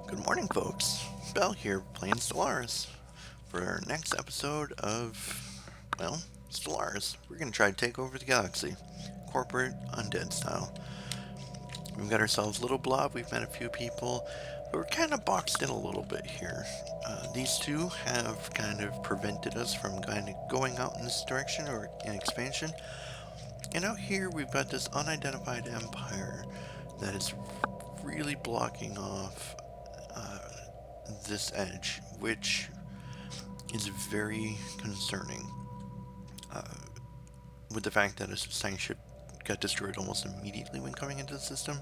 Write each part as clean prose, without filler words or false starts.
Good morning, folks. Bell here, playing Stellaris for our next episode of, well, Stellaris. We're gonna try to take over the galaxy, corporate undead style. We've got ourselves a little blob. We've met a few people, but we're kind of boxed in a little bit here. These two have kind of prevented us from kind of going out in this direction or in expansion. And out here, we've got this unidentified empire that is really blocking off this edge, which is very concerning. Uh, with the fact that a science ship got destroyed almost immediately when coming into the system,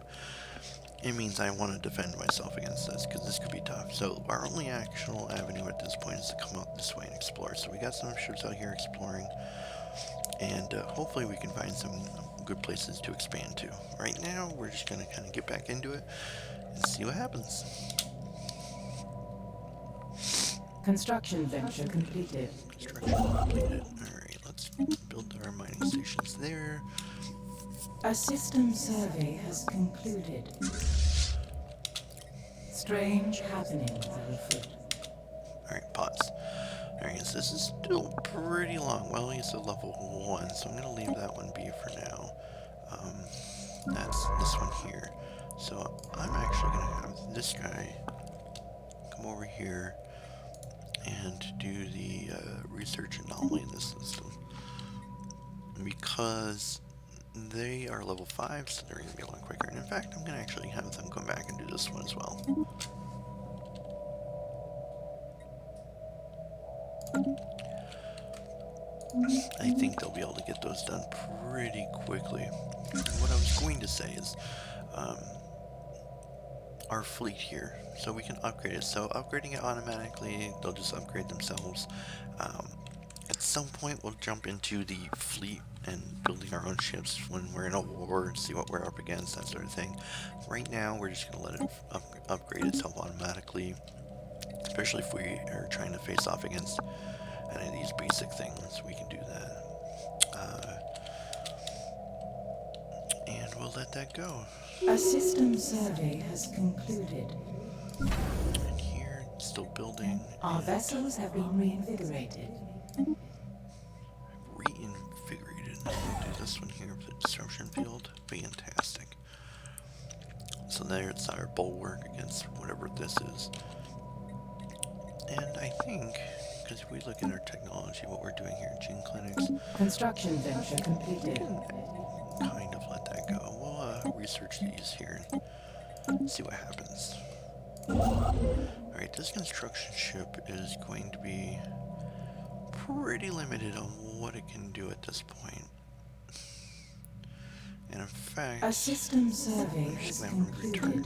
it means I want to defend myself against this, because this could be tough. So our only actual avenue at this point is to come out this way and explore. So we got some ships out here exploring, and hopefully we can find some good places to expand to. Right now, we're just going to kind of get back into it and see what happens. Construction venture completed. Construction completed. Alright, let's build our mining stations there. A system survey has concluded. Strange happenings are afoot. Alright, pause. Alright, so this is still pretty long. Well, it's a level 1, so I'm going to leave that one be for now. That's this one here. So I'm actually going to have this guy come over here and do the research anomaly in this system. Because they are level 5, so they're going to be a lot quicker. And in fact, I'm going to actually have them come back and do this one as well. I think they'll be able to get those done pretty quickly. What I was going to say is, our fleet here, so we can upgrade it. So upgrading it automatically, they'll just upgrade themselves. At some point, we'll jump into the fleet and building our own ships when we're in a war and see what we're up against, that sort of thing. Right now, we're just going to let it upgrade itself automatically, especially if we are trying to face off against any of these basic things. We can do that. And we'll let that go. A system survey has concluded. And here, still building. Our vessels have been reinvigorated. Reinvigorated. Do this one here with the disruption field. Fantastic. So there's our bulwark against whatever this is. And I think, because if we look at our technology, what we're doing here in gene clinics, Construction venture completed. kind of let that go. We'll research these here and see what happens. Alright, this construction ship is going to be pretty limited on what it can do at this point. And in fact, A system survey has concluded.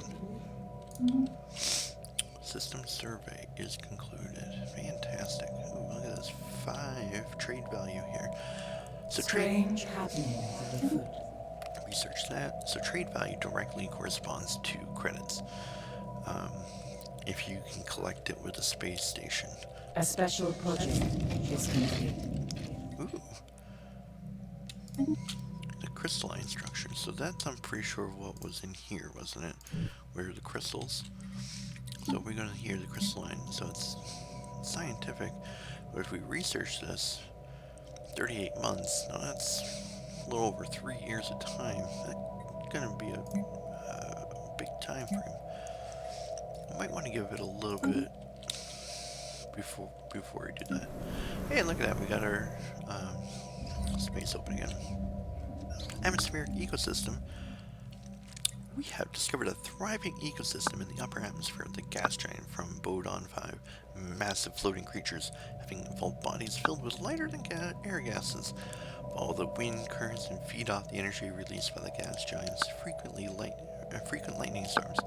System survey is concluded. Fantastic. Ooh, look at this. 5 trade value here. So Strange happenings are afoot. research that. So trade value directly corresponds to credits. If you can collect it with a space station. A special project is complete. Ooh. The crystalline structure. So that's, I'm pretty sure, what was in here, wasn't it? Where are the crystals? So we're going to hear the crystalline. So it's scientific. But if we research this, 38 months. Now that's a little over 3 years of time. That's going to be a big time frame. I might want to give it a little bit before we do that. Hey, look at that. We got our space open again. Atmospheric ecosystem. We have discovered a thriving ecosystem in the upper atmosphere of the gas giant from Bodon 5. Massive floating creatures having evolved bodies filled with lighter than air gases. Follow the wind currents and feed off the energy released by the gas giant's frequent lightning storms.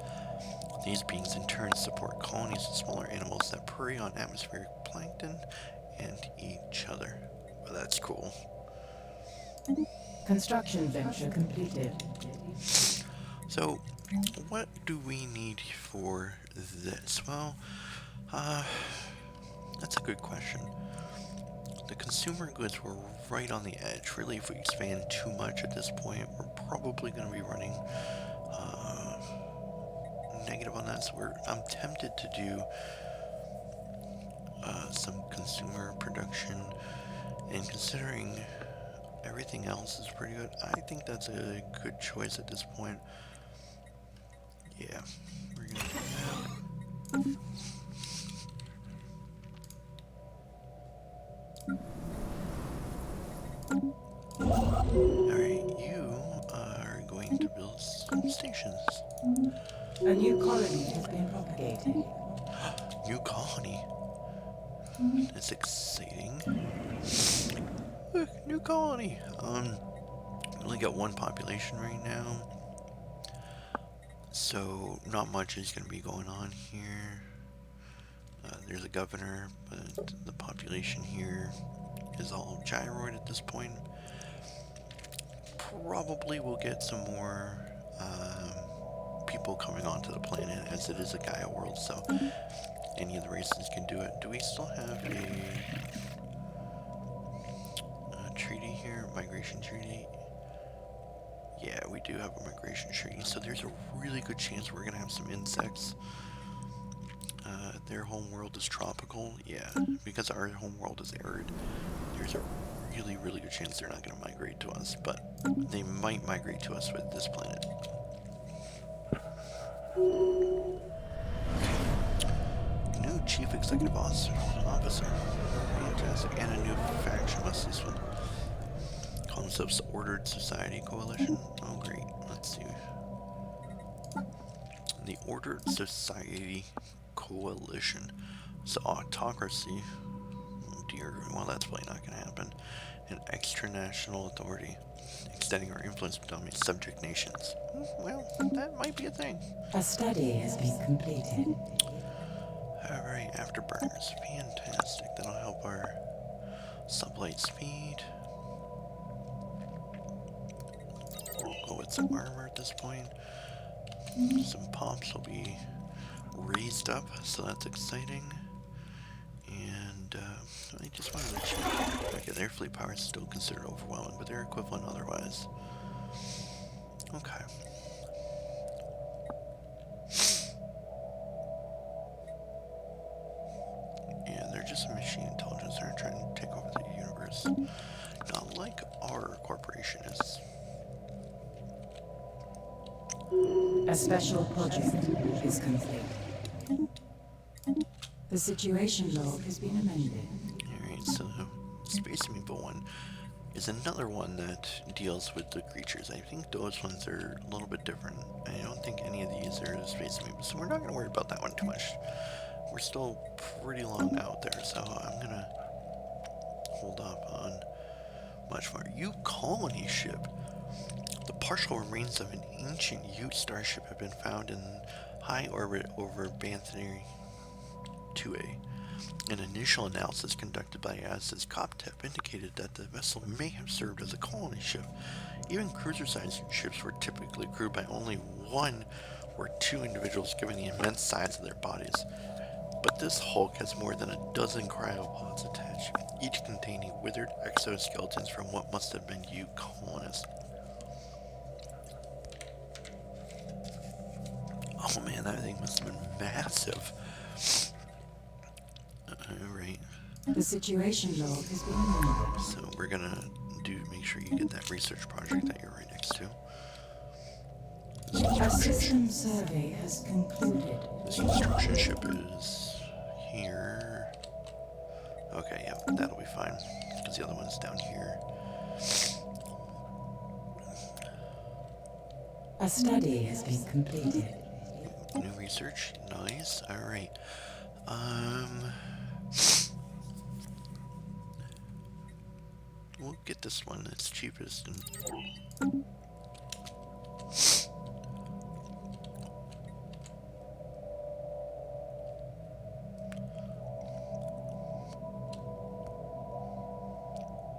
These beings in turn support colonies of smaller animals that prey on atmospheric plankton and each other. Well, that's cool. Construction venture completed. So, what do we need for this? Well, that's a good question. The consumer goods were right on the edge. Really, if we expand too much at this point, we're probably going to be running negative on that, so I'm tempted to do some consumer production, and considering everything else is pretty good, I think that's a good choice at this point. Yeah, we're gonna do that. Alright, you are going to build some stations. A new colony has been propagated. New colony. That's exciting. Look, new colony. We only got one population right now, so not much is going to be going on here. There's a governor, but the population here is all gyroid at this point. Probably we'll get some more people coming onto the planet, as it is a Gaia world, so any of the races can do it. Do we still have a treaty here? Migration treaty? Yeah, we do have a migration treaty, so there's a really good chance we're going to have some insects. Their home world is tropical, yeah, because our home world is arid. There's a really, really good chance they're not going to migrate to us, but they might migrate to us with this planet. New Chief Executive Officer. Fantastic. And a new faction. What's this one? Concepts Ordered Society Coalition. Oh, great. Let's see. The Ordered Society Coalition. So, autocracy. Oh, dear. Well, that's probably not going to happen. An extranational authority, extending our influence beyond subject nations. Well, that might be a thing. A study has been completed. Alright, afterburners. Fantastic. That'll help our sublight speed. We'll go with some armor at this point. Some pops will be raised up, so that's exciting. And I just wanted to check. Okay, their fleet power is still considered overwhelming, but they're equivalent otherwise. Okay. Yeah, they're just a machine intelligence. They're trying to take over the universe. Not like our corporation is. A special project is complete. The situation log has been amended. Alright, so Space Meeple one is another one that deals with the creatures. I think those ones are a little bit different. I don't think any of these are Space Meeple, so we're not going to worry about that one too much. We're still pretty long out there, so I'm going to hold off on much more. U colony ship. The partial remains of an ancient Ute starship have been found in high orbit over Banthany 2A. An initial analysis conducted by ASA's COPTEP indicated that the vessel may have served as a colony ship. Even cruiser-sized ships were typically crewed by only one or two individuals given the immense size of their bodies. But this hulk has more than a dozen cryopods attached, each containing withered exoskeletons from what must have been Ute colonists. Oh man, that thing must have been massive. Alright. The situation log has been amended. So we're gonna make sure you get that research project that you're right next to. A system survey has concluded. This construction ship is here. Okay, yeah, that'll be fine. Because the other one's down here. A study has been completed. New research, nice. Alright. We'll get this one that's cheapest and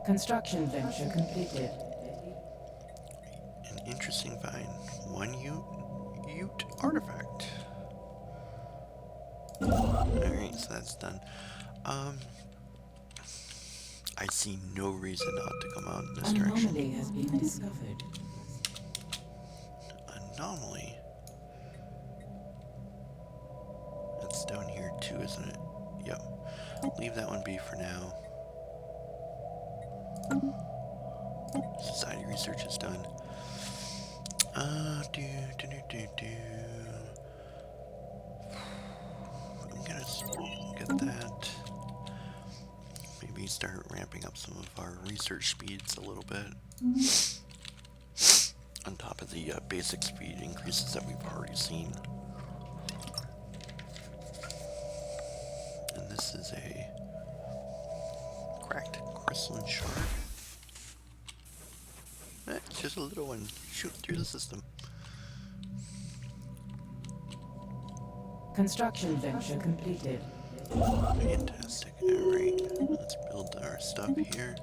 Construction venture completed. an interesting find. One Ute artifact. Alright, so that's done. I see no reason not to come out in this direction. Anomaly has been discovered. Anomaly? down here too, isn't it? Yep. Leave that one be for now. Society research is done. Do. I'm gonna get that. Maybe start ramping up some of our research speeds a little bit. On top of the basic speed increases that we've already seen. And this is a cracked crystalline shard. It's just a little one. Shoot through the system. Construction venture completed. Fantastic. Alright, let's build our stuff here.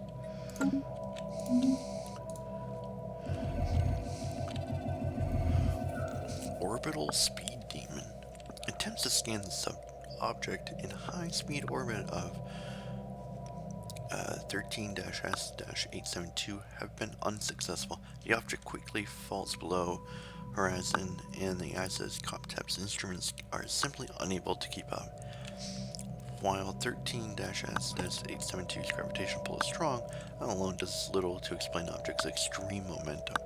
Orbital Speed Demon. Attempts to scan the sub-object in high-speed orbit of 13-S-872 have been unsuccessful. The object quickly falls below horizon, and the ISS COPTEP's instruments are simply unable to keep up. While 13-S-872's gravitational pull is strong, that alone does little to explain the object's extreme momentum.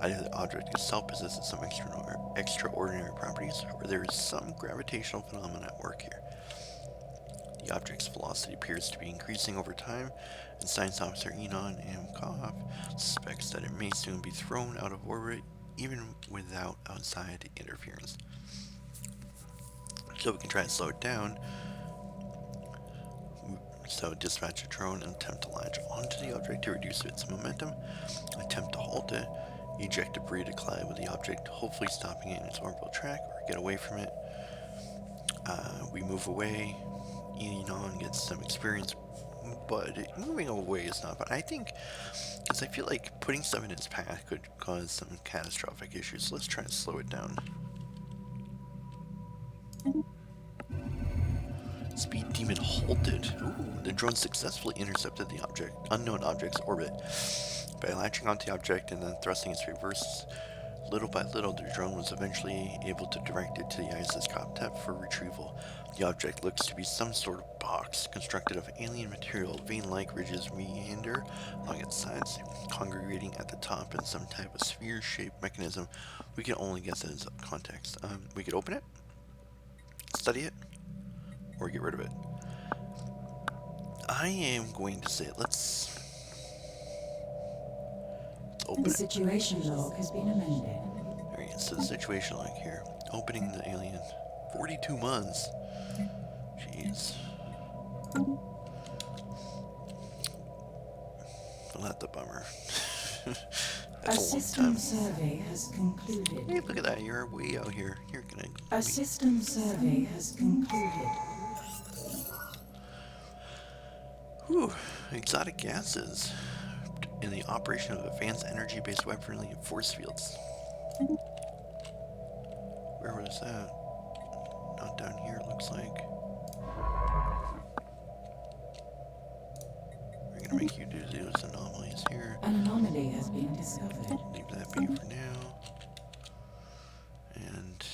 Either the object itself possesses some extraordinary properties, or there is some gravitational phenomenon at work here. The object's velocity appears to be increasing over time, and Science Officer Enon M. Koff suspects that it may soon be thrown out of orbit, even without outside interference. So we can try to slow it down. So dispatch a drone and attempt to latch onto the object to reduce its momentum. Attempt to halt it. Eject debris to collide with the object, hopefully stopping it in its orbital track or get away from it. We move away. Enon gets some experience, but moving away is not fun. I think, because I feel like putting stuff in its path could cause some catastrophic issues. So let's try to slow it down. Speed Demon halted. Ooh, the drone successfully intercepted the unknown object's orbit. By latching onto the object and then thrusting its reverse, little by little, the drone was eventually able to direct it to the ISS COPTEP for retrieval. The object looks to be some sort of box constructed of alien material. Vein-like ridges meander along its sides, congregating at the top in some type of sphere-shaped mechanism. We can only guess at its context. We could open it, study it, or get rid of it. I am going to say, let's open The it. situation log has been amended. Alright, so the situation log here. Opening the alien. 42 months. Jeez. Well, that's a bummer. A That's a long system time. survey has concluded. Hey, look at that. You're way out here. You're gonna A system survey has concluded. Whew. Exotic gases. In the operation of advanced energy-based weaponry and force fields. Where was that? Not down here, it looks like. We're gonna make you do those anomalies here. An anomaly has been discovered. Leave that be for now. And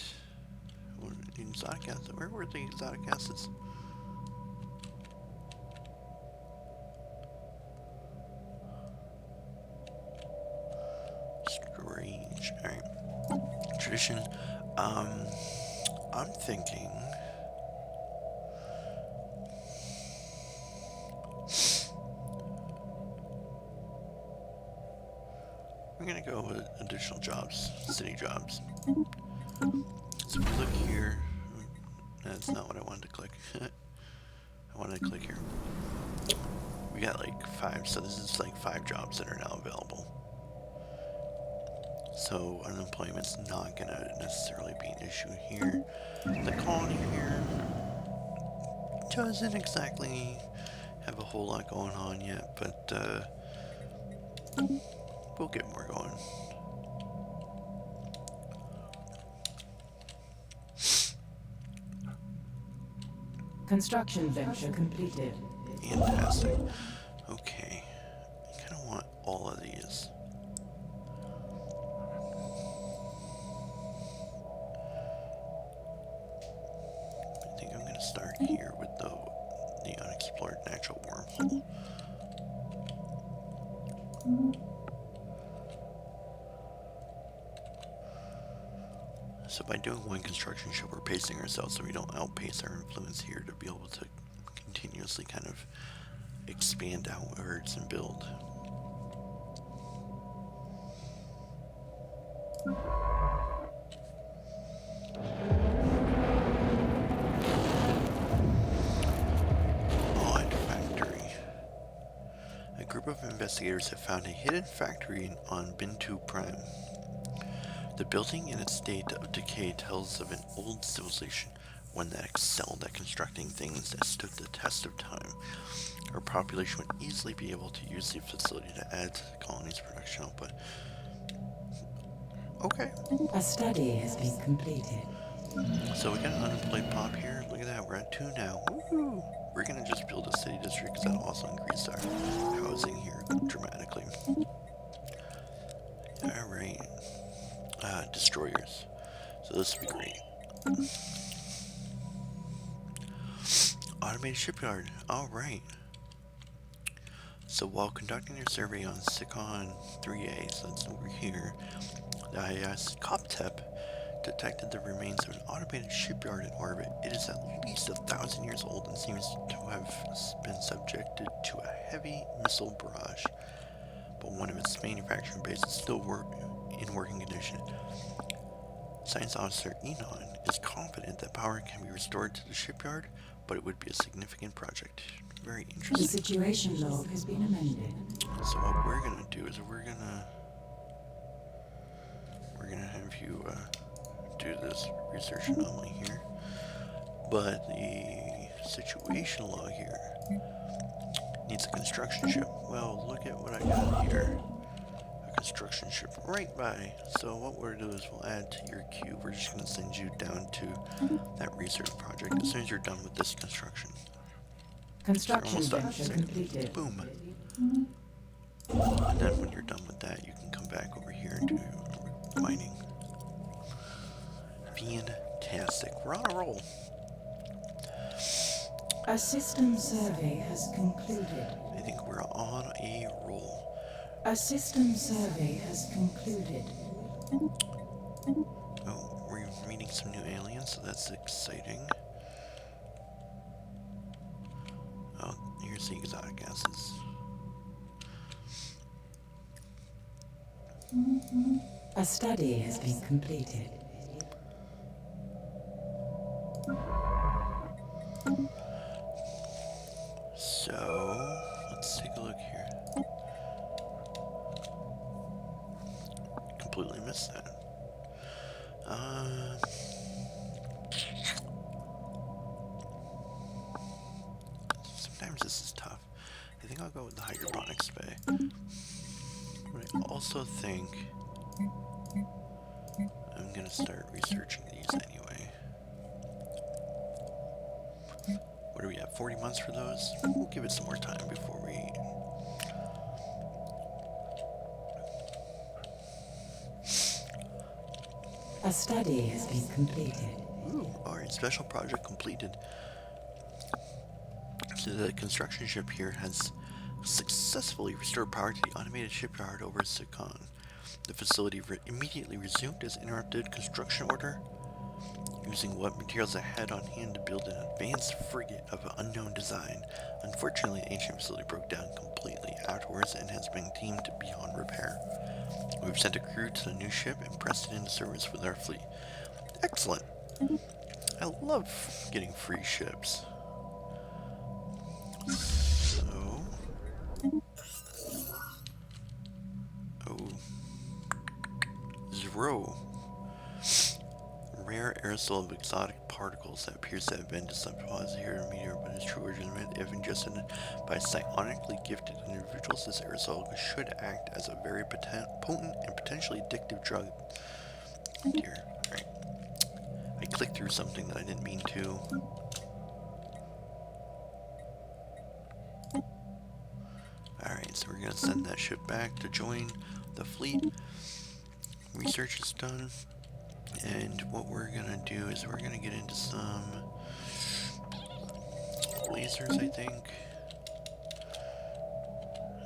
the exotic acid. Where were the exotic acids? Strange. Alright. Tradition. I'm thinking. We're gonna go with additional jobs, city jobs. So we look here. That's not what I wanted to click. I wanted to click here. We got like 5, so this is like 5 jobs that are now available. So unemployment's not gonna necessarily be an issue here. The colony here doesn't exactly have a whole lot going on yet, but we'll get more going. Construction venture completed. Fantastic. Okay. I kind of want all of these. I think I'm going start here with the unexplored natural wormhole. So by doing one construction ship, we're pacing ourselves so we don't outpace our influence here to be able to continuously kind of expand outwards and build. Odd factory. A group of investigators have found a hidden factory on Bintu Prime. The building in its state of decay tells of an old civilization, one that excelled at constructing things that stood the test of time. Our population would easily be able to use the facility to add to the colony's production output. Okay. A study has been completed. So we got an unemployed pop here. Look at that, we're at 2 now. Woo! We're gonna just build a city district because that'll also increase our housing here dramatically. Alright. Destroyers. So this will be great. Automated shipyard. Alright. So while conducting their survey on Sikon 3A, so that's over here, the IS Koptep detected the remains of an automated shipyard in orbit. It is at least 1,000 years old and seems to have been subjected to a heavy missile barrage, but one of its manufacturing bases is still in working condition. Science Officer Enon is confident that power can be restored to the shipyard, but it would be a significant project. Very The interesting. situation log has been amended. So what we're gonna do is we're gonna have you do this research anomaly here, but the situation log here needs a construction ship. Well, look at what I got here. A construction ship right by. So what we'll do is we'll add to your queue. We're just gonna send you down to that research project as soon as you're done with this construction. Construction Almost done. venture completed. Boom. And then when you're done with that, you can come back over here and do mining. Fantastic. We're on a roll. A system survey has concluded. I think we're on a roll. A system survey has concluded. Oh, we're meeting some new aliens, so that's exciting. Oh, here's the exotic gases. A study has been completed. So, let's take a look here. Completely missed that. Sometimes this is tough. I think I'll go with the hydroponics bay. But I also think I'm gonna start researching these anyway. What do we have? 40 months for those? We'll give it some more time before we... A study has been completed. Ooh, alright, special project completed. So the construction ship here has successfully restored power to the automated shipyard over Sikon. The facility immediately resumed its interrupted construction order, using what materials it had on hand to build an advanced frigate of unknown design. Unfortunately, the ancient facility broke down completely afterwards and has been deemed beyond repair. We've sent a crew to the new ship and pressed it into service with our fleet. Excellent! I love getting free ships. So... Oh. Zero. Rare aerosol of exotic particles that appears to have been deposited here in a meteor, but is true or legitimate if ingested by psionically gifted individuals. This aerosol should act as a very potent and potentially addictive drug. Oh dear. Alright. I clicked through something that I didn't mean to. Alright, so we're gonna send that ship back to join the fleet. Research is done. And what we're gonna do is we're gonna get into some lasers, I think.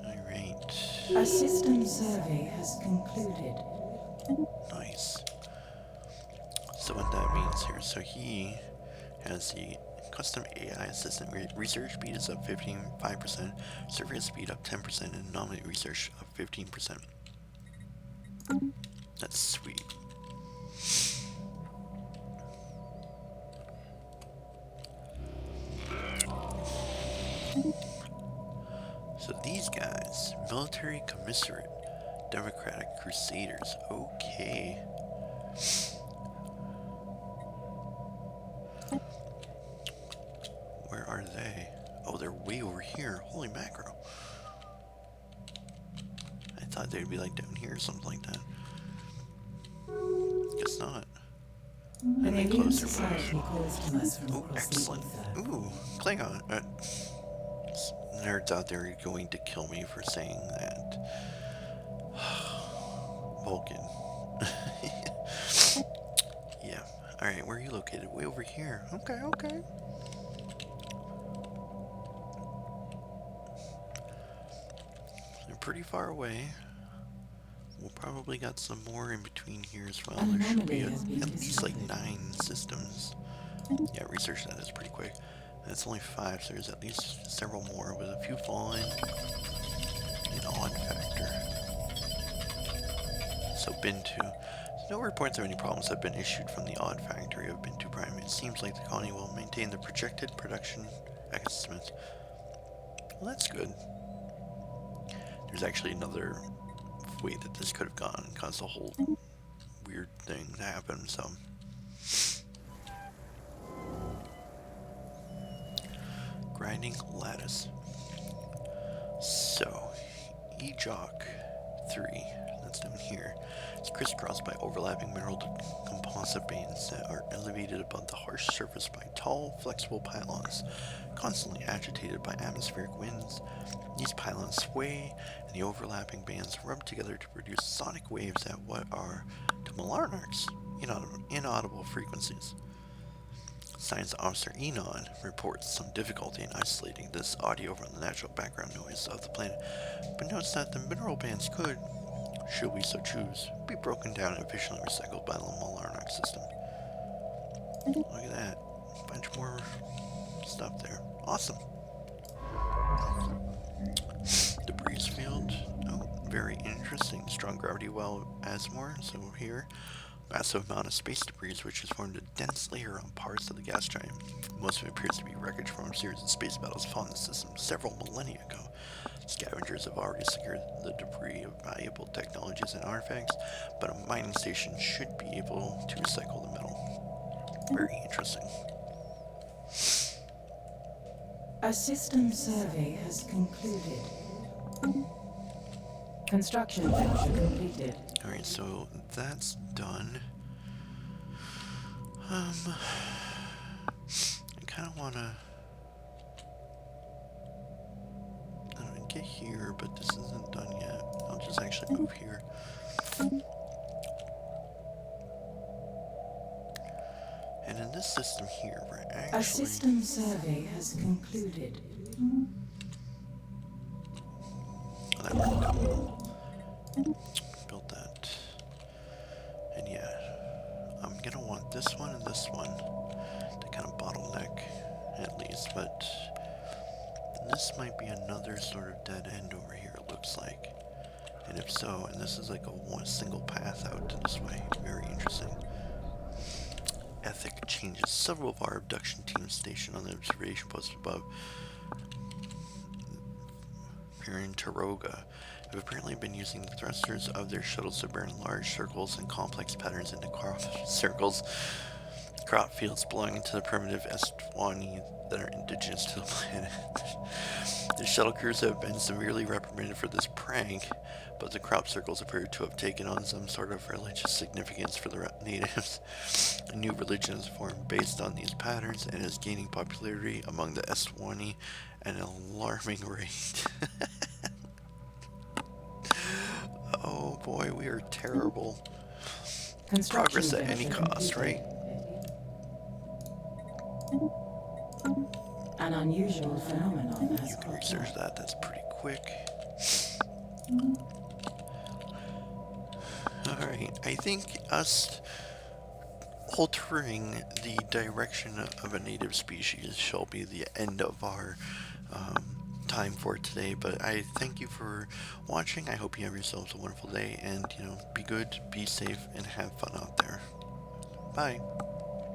Alright. A system survey has concluded. Nice. So what that means here, so he has the custom AI assistant research speed is up 5%, survey speed up 10%, and anomaly research up 15%. That's sweet. So these guys, military commissariat, democratic crusaders, okay. Where are they? Oh, they're way over here. Holy mackerel. I thought they'd be like down here or something like that. Guess not. An alien society calls to us from Oh, across the excellent. ether. Ooh, Klingon. Nerds out there are going to kill me for saying that. Vulcan. Yeah. Alright, where are you located? Way over here. Okay, okay. They're pretty far away. We'll probably got some more in between here as well. There should be at least like 9 systems. Yeah, research that is pretty quick. That's only 5, so there's at least several more with a few fallen. An odd factor. So Bin2. No reports of any problems have been issued from the odd factory of Bin2 Prime. It seems like the colony will maintain the projected production estimates. Well, that's good. There's actually another way that this could have gone and caused a whole weird thing to happen, so. Grinding lattice. So, E-Jock 3, that's down here. It's crisscrossed by overlapping mineral composite bands that are elevated above the harsh surface by tall, flexible pylons, constantly agitated by atmospheric winds. These pylons sway, and the overlapping bands rub together to produce sonic waves at what are, to Malarnarks, inaudible frequencies. Science Officer Enon reports some difficulty in isolating this audio from the natural background noise of the planet, but notes that the mineral bands could, should we so choose, be broken down and efficiently recycled by the Malarnark system. Look at that. A bunch more stuff there. Awesome. Debris field. Oh, very interesting. Strong gravity well as more. So here, massive amount of space debris which has formed a dense layer on parts of the gas giant. Most of it appears to be wreckage from a series of space battles fought in the system several millennia ago. Scavengers have already secured the debris of valuable technologies and artifacts, but a mining station should be able to recycle the metal. Very interesting. A system survey has concluded. Construction function completed. Alright, so that's done. I kind of want to get here, but this isn't done yet. I'll just actually move here. And in this system here, we're actually... A system survey has concluded. Oh, that worked out well. Build that. And yeah, I'm gonna want this one and this one to kind of bottleneck, at least, but this might be another sort of dead end over here, it looks like. And if so, and this is like a single path out to this way, very interesting. Ethic changes. Several of our abduction teams stationed on the observation post above Taroga have apparently been using the thrusters of their shuttles to burn large circles and complex patterns into crop fields belonging to the primitive Estwani that are indigenous to the planet. The shuttle crews have been severely reprimanded for this prank, but the crop circles appear to have taken on some sort of religious significance for the natives. A new religion is formed based on these patterns and is gaining popularity among the Estwani at an alarming rate. Oh boy, we are terrible. Progress at any cost, right? An unusual phenomenon has You can occurred. research that. That's pretty quick. Alright, I think us altering the direction of a native species shall be the end of our time for today. But I thank you for watching. I hope you have yourselves a wonderful day, and be good, be safe, and have fun out there. Bye.